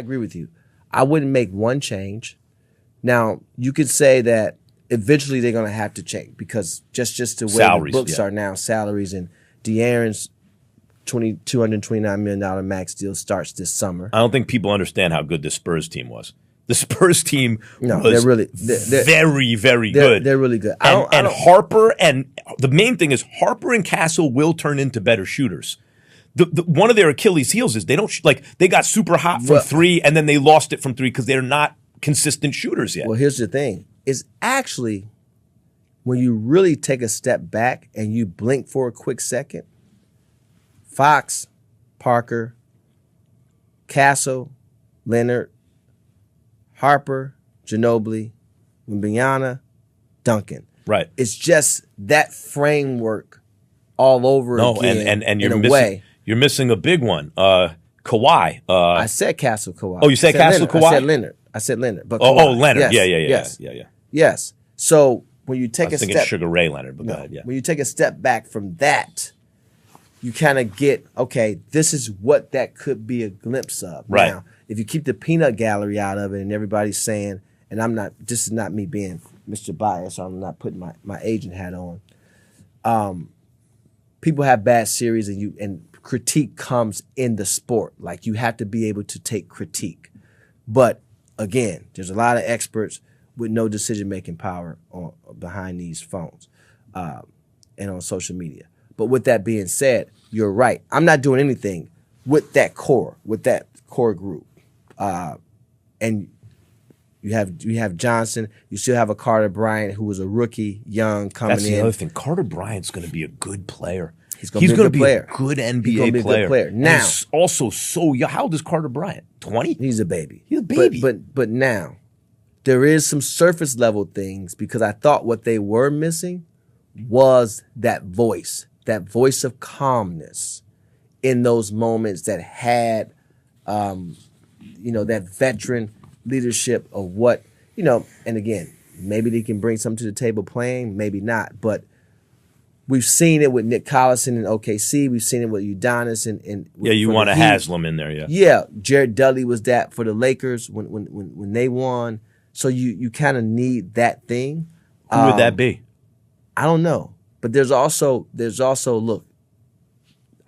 agree with you. I wouldn't make one change. Now, you could say that eventually they're going to have to change because just the way salaries, the books are now, salaries, and De'Aaron's $229 million max deal starts this summer. I don't think people understand how good the Spurs team was. The Spurs team was they're very, very good. They're really good. And Harper, and the main thing is Harper and Castle will turn into better shooters. One of their Achilles heels is they got super hot from three and then they lost it from three because they're not consistent shooters yet. Well, here's the thing. It's actually when you really take a step back and you blink for a quick second, Fox, Parker, Castle, Leonard, Harper, Ginobili, Wembanyama, Duncan. Right. It's just that framework all over again and you're missing, you're missing a big one. Kawhi. I said Castle Kawhi. Oh, you said Castle Leonard. Kawhi? I said Leonard. But Kawhi. Leonard. Yes. Yeah. Yes. So when you take I was thinking Sugar Ray Leonard, but go ahead, yeah. When you take a step back from that, you kind of get, okay, this is what that could be a glimpse of. Right. Now, if you keep the peanut gallery out of it and everybody's saying, and this is not me being Mr. Bias, so I'm not putting my agent hat on. People have bad series and critique comes in the sport. Like you have to be able to take critique. But again, there's a lot of experts with no decision-making power behind these phones and on social media. But with that being said, you're right. I'm not doing anything with that core group. And you have Johnson. You still have a Carter Bryant who was a rookie, young, coming in. That's the other thing. Carter Bryant's going to be a good player. He's going to be a good NBA He's gonna be player. A good player. Now, he's also so young. How old is Carter Bryant? 20? He's a baby. He's a baby. But now, there is some surface level things because I thought what they were missing was that voice of calmness in those moments that had, that veteran leadership of what, and again, maybe they can bring something to the table playing, maybe not, but we've seen it with Nick Collison in OKC. We've seen it with Udonis and you want a Haslam in there, Yeah, Jared Dudley was that for the Lakers when they won. So you kind of need that thing. Who would that be? I don't know, but there's also look.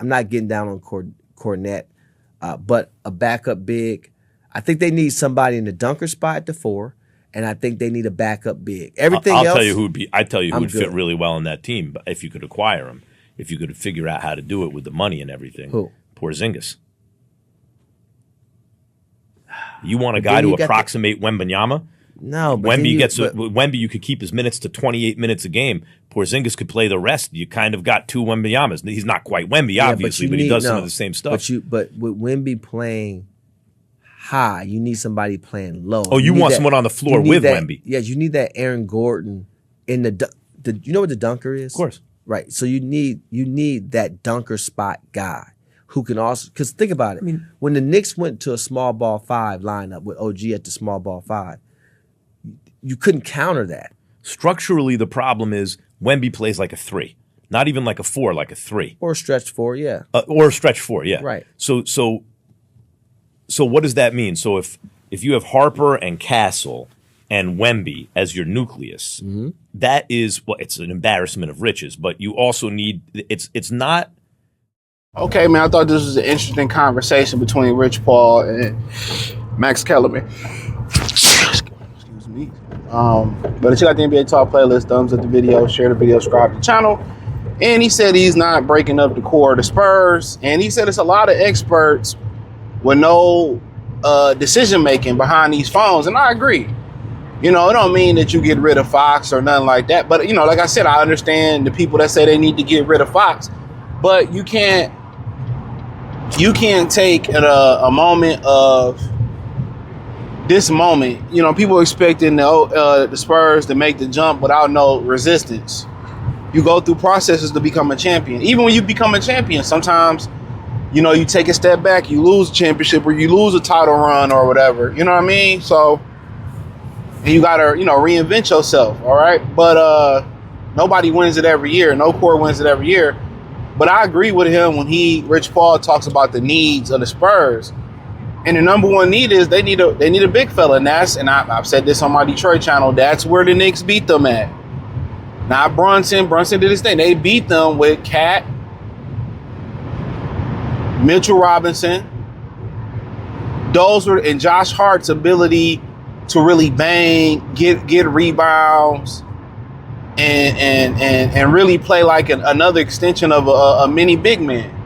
I'm not getting down on Cornette, but a backup big. I think they need somebody in the dunker spot at the 4. And I think they need a backup big. Everything else, I'll tell you who would fit really well in that team if you could acquire him, if you could figure out how to do it with the money and everything. Who? Porzingis. You want a guy to approximate Wembanyama? No, but Wemby, you could keep his minutes to 28 minutes a game. Porzingis could play the rest. You kind of got two Wembanyamas. He's not quite Wemby, obviously, but he does some of the same stuff. But with Wemby playing high, you need somebody playing low. Oh, you want someone on the floor with Wemby. Yeah, you need that Aaron Gordon in the you know what the dunker is? Of course. Right. So you need that dunker spot guy who can also, because think about it. I mean, when the Knicks went to a small ball 5 lineup with OG at the small ball 5, you couldn't counter that. Structurally, the problem is Wemby plays like a 3. Not even like a 4, like a 3. Or a stretch 4, yeah. Or a stretch 4, yeah. Right. So what does that mean? So if you have Harper and Castle and Wemby as your nucleus, that is, well, it's an embarrassment of riches, but you also need, it's not. Okay, man, I thought this was an interesting conversation between Rich Paul and Max Kellerman. Excuse me. But check out the NBA Talk playlist, thumbs up the video, share the video, subscribe to the channel. And he said he's not breaking up the core of the Spurs. And he said it's a lot of experts with no decision-making behind these phones. And I agree. You know, it don't mean that you get rid of Fox or nothing like that. But, you know, like I said, I understand the people that say they need to get rid of Fox. But you can't take a moment of this moment. You know, people expecting the Spurs to make the jump without no resistance. You go through processes to become a champion. Even when you become a champion, sometimes, you know, you take a step back, you lose a championship or you lose a title run or whatever. You know what I mean? So, and you got to, you know, reinvent yourself, all right? But nobody wins it every year. No core wins it every year. But I agree with him when Rich Paul talks about the needs of the Spurs. And the number one need is they need a big fella, and I've said this on my Detroit channel. That's where the Knicks beat them at. Not Brunson. Brunson did his thing. They beat them with Cat, Mitchell Robinson. Those were, and Josh Hart's ability to really bang, get rebounds, and really play like another extension of a mini big man.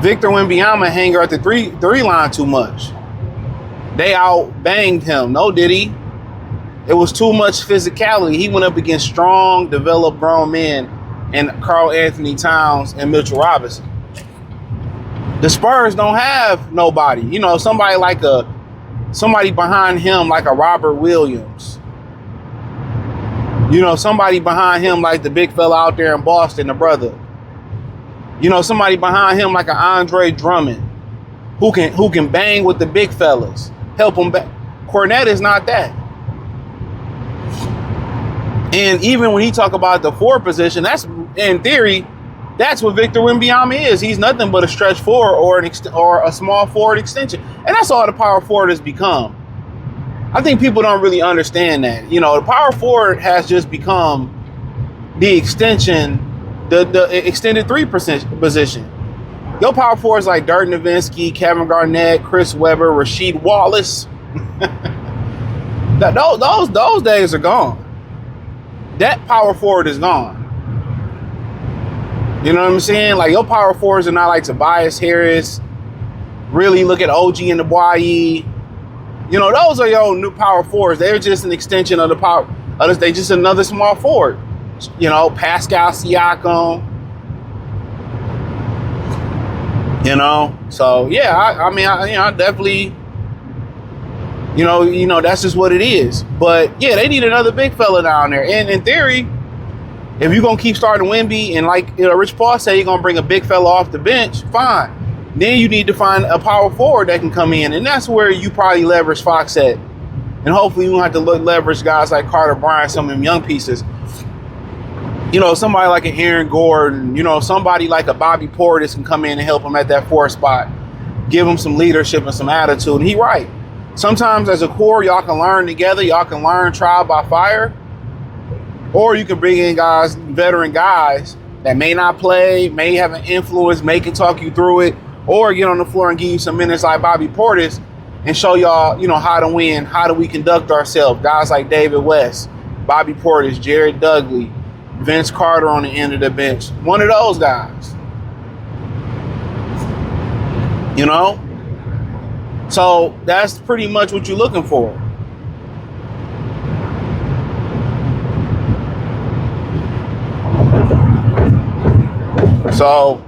Victor Wembanyama hang her at the three line too much. They out banged him. No, did he? It was too much physicality. He went up against strong, developed grown men and Karl Anthony Towns and Mitchell Robinson. The Spurs don't have nobody. You know, somebody behind him like a Robert Williams. You know, somebody behind him like the big fella out there in Boston, the brother. You know, somebody behind him like an Andre Drummond who can bang with the big fellas, help them back. Cornette is not that. And even when he talk about the forward position, that's in theory, that's what Victor Wembanyama is. He's nothing but a stretch forward or a small forward extension, and that's all the power forward has become. I think people don't really understand that. You know, the power forward has just become the extension. The extended 3% position. Your power forwards like Dirk Nowitzki, Kevin Garnett, Chris Webber, Rasheed Wallace. those days are gone. That power forward is gone. You know what I'm saying? Like your power forwards are not like Tobias Harris. Really look at OG and the Boye. You know, those are your new power forwards. They're just an extension of the power. They just another small forward. You know, Pascal Siakam. You know, so yeah, I definitely, you know, that's just what it is. But yeah, they need another big fella down there. And in theory, if you're gonna keep starting Wemby and like Rich Paul said, you're gonna bring a big fella off the bench, fine. Then you need to find a power forward that can come in, and that's where you probably leverage Fox at. And hopefully you don't have to leverage guys like Carter Bryant, some of them young pieces. You know, somebody like an Aaron Gordon, you know, somebody like a Bobby Portis can come in and help him at that 4 spot, give him some leadership and some attitude. And he right. Sometimes as a core, y'all can learn together. Y'all can learn trial by fire. Or you can bring in guys, veteran guys that may not play, may have an influence, may can talk you through it, or get on the floor and give you some minutes like Bobby Portis and show y'all, you know, how to win, how do we conduct ourselves. Guys like David West, Bobby Portis, Jared Dudley, Vince Carter on the end of the bench. One of those guys. You know? So that's pretty much what you're looking for. So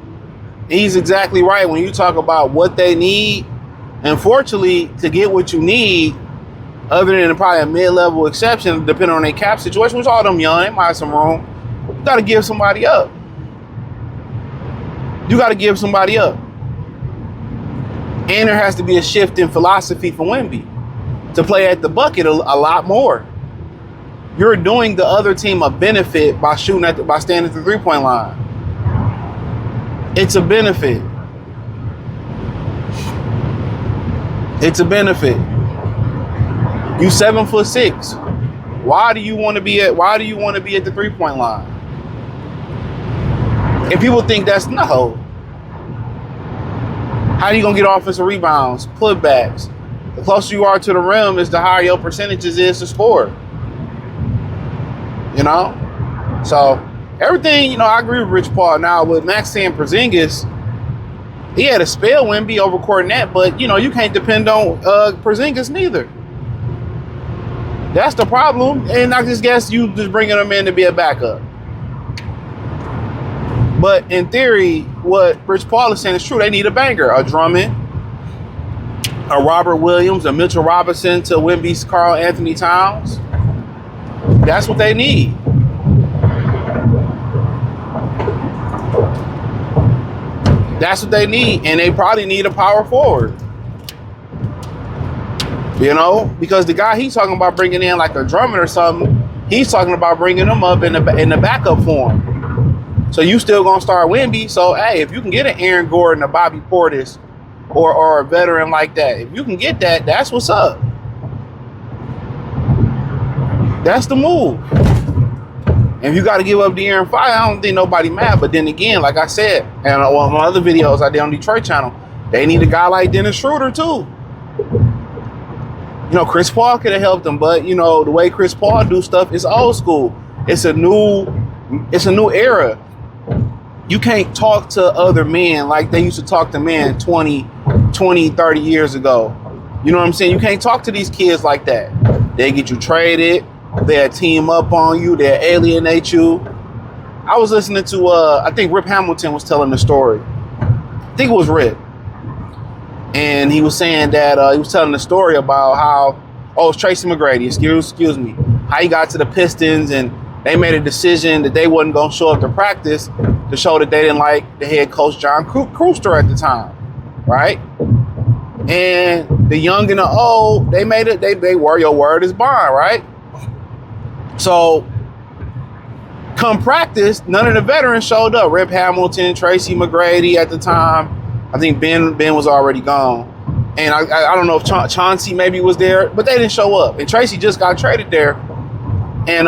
he's exactly right when you talk about what they need. Unfortunately, to get what you need, other than probably a mid-level exception, depending on their cap situation, which all them young, they might have some room. You got to give somebody up. You got to give somebody up. And there has to be a shift in philosophy for Wemby to play at the bucket a lot more. You're doing the other team a benefit by standing at the 3-point line. It's a benefit. It's a benefit. You 7'6". Why do you want to be at the 3-point line? And people think that's no. How are you gonna get offensive rebounds, putbacks? The closer you are to the rim is the higher your percentages is to score. You know? So everything, you know, I agree with Rich Paul. Now with Max saying Porzingis, he had a spell Wemby over Cornette, but you know, you can't depend on Porzingis neither. That's the problem. And I just guess you just bringing him in to be a backup. But in theory, what Rich Paul is saying is true. They need a banger, a Drummond, a Robert Williams, a Mitchell Robinson to Wemby's Karl Anthony Towns. That's what they need. That's what they need. And they probably need a power forward. You know, because the guy he's talking about bringing in like a Drummond or something, he's talking about bringing him up in the backup form. So you still gonna start Wemby. So hey, if you can get an Aaron Gordon, a Bobby Portis, or a veteran like that. If you can get that, that's what's up. That's the move. And if you got to give up De'Aaron Fox, I don't think nobody mad. But then again, like I said, and on my other videos I did on Detroit channel, they need a guy like Dennis Schroeder too. You know, Chris Paul could have helped them, but you know, the way Chris Paul do stuff is old school. It's a new era. You can't talk to other men like they used to talk to men 20, 30 years ago. You know what I'm saying? You can't talk to these kids like that. They get you traded. They'll team up on you. They'll alienate you. I was listening to, I think Rip Hamilton was telling the story. I think it was Rip. And he was saying that, he was telling the story about how, it's Tracy McGrady, excuse me, how he got to the Pistons and they made a decision that they wasn't going to show up to practice to show that they didn't like the head coach, John Cruster, at the time, right? And the young and the old, they made it, they were your word is bond, right? So, come practice, none of the veterans showed up. Rip Hamilton, Tracy McGrady at the time. I think Ben was already gone. And I don't know if Chauncey maybe was there, but they didn't show up. And Tracy just got traded there. And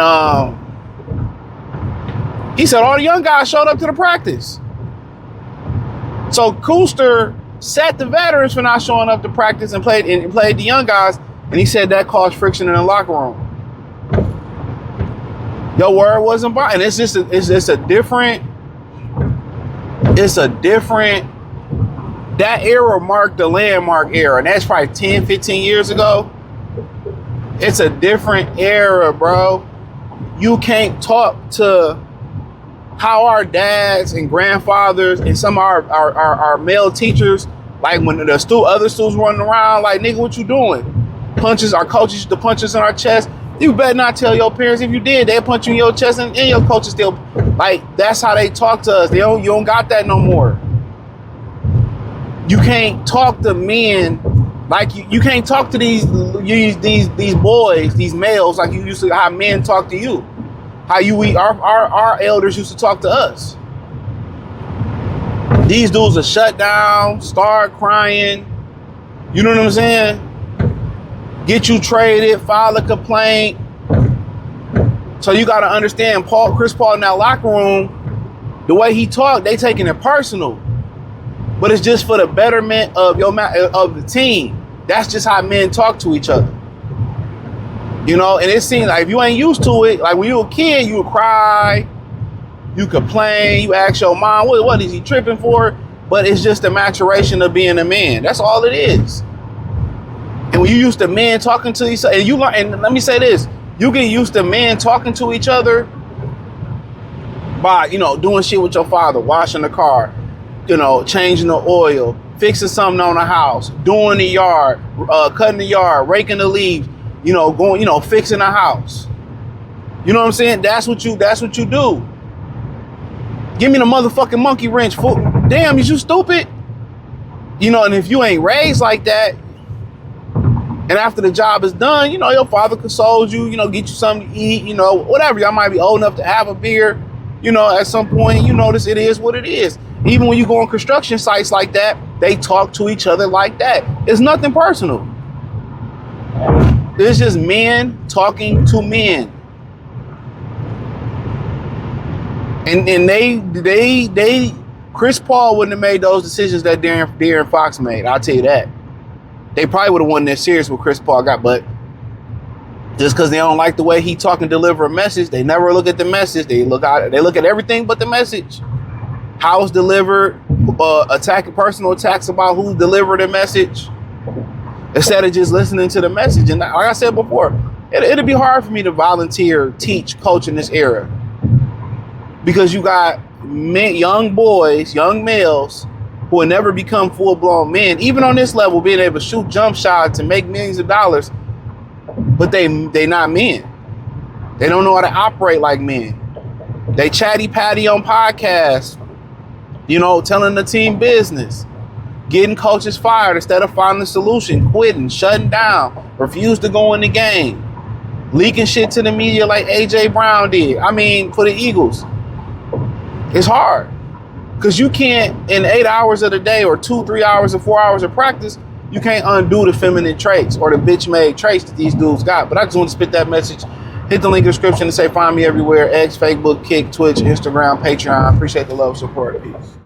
he said all the young guys showed up to the practice. So Cooster set the veterans for not showing up to practice and played the young guys. And he said that caused friction in the locker room. Your word wasn't bond. And it's a different, that era marked the landmark era. And that's probably 10, 15 years ago. It's a different era, bro. You can't talk to how our dads and grandfathers and some of our male teachers, like when the other students running around, like, nigga, what you doing? Our coaches used to punch us in our chest. You better not tell your parents. If you did, they'll punch you in your chest, and your coaches still, like, that's how they talk to us. You don't got that no more. You can't talk to men like you can't talk to these boys, these males, like you used to, how men talk to you. How our elders used to talk to us. These dudes are shut down, start crying. You know what I'm saying? Get you traded, file a complaint. So you got to understand, Chris Paul in that locker room, the way he talked, they taking it personal. But it's just for the betterment of the team. That's just how men talk to each other. You know, and it seems like if you ain't used to it, like when you were a kid, you would cry, you complain, you ask your mom, what is he tripping for? But it's just the maturation of being a man. That's all it is. And when you used to men talking to each other, and you learn, and let me say this, you get used to men talking to each other by, doing shit with your father, washing the car, changing the oil, fixing something on the house, doing the yard, cutting the yard, raking the leaves, going, fixing the house. You know what I'm saying? That's what you do. Give me the motherfucking monkey wrench. Damn, is you stupid? And if you ain't raised like that, and after the job is done, your father consoles you, get you something to eat, whatever. Y'all might be old enough to have a beer, at some point, notice it is what it is. Even when you go on construction sites like that, they talk to each other like that. It's nothing personal. It's just men talking to men. And they Chris Paul wouldn't have made those decisions that De'Aaron Fox made. I'll tell you that. They probably would have won their series with Chris Paul got, but just because they don't like the way he talk and deliver a message, they never look at the message. They look at everything but the message. How it's delivered, personal attacks about who delivered the message, instead of just listening to the message. And like I said before, it'd be hard for me to volunteer, teach, coach in this era. Because you got young boys, young males, who will never become full-blown men, even on this level, being able to shoot jump shots and make millions of dollars, but they not men. They don't know how to operate like men. They chatty-patty on podcasts, telling the team business, getting coaches fired instead of finding a solution, quitting, shutting down, refuse to go in the game, leaking shit to the media like A.J. Brown did. For the Eagles. It's hard. Because you can't, in 8 hours of the day or 2, 3 hours or 4 hours of practice, you can't undo the feminine traits or the bitch-made traits that these dudes got. But I just want to spit that message. Hit the link in the description and say find me everywhere. X, Facebook, Kick, Twitch, Instagram, Patreon. Appreciate the love, support. Peace.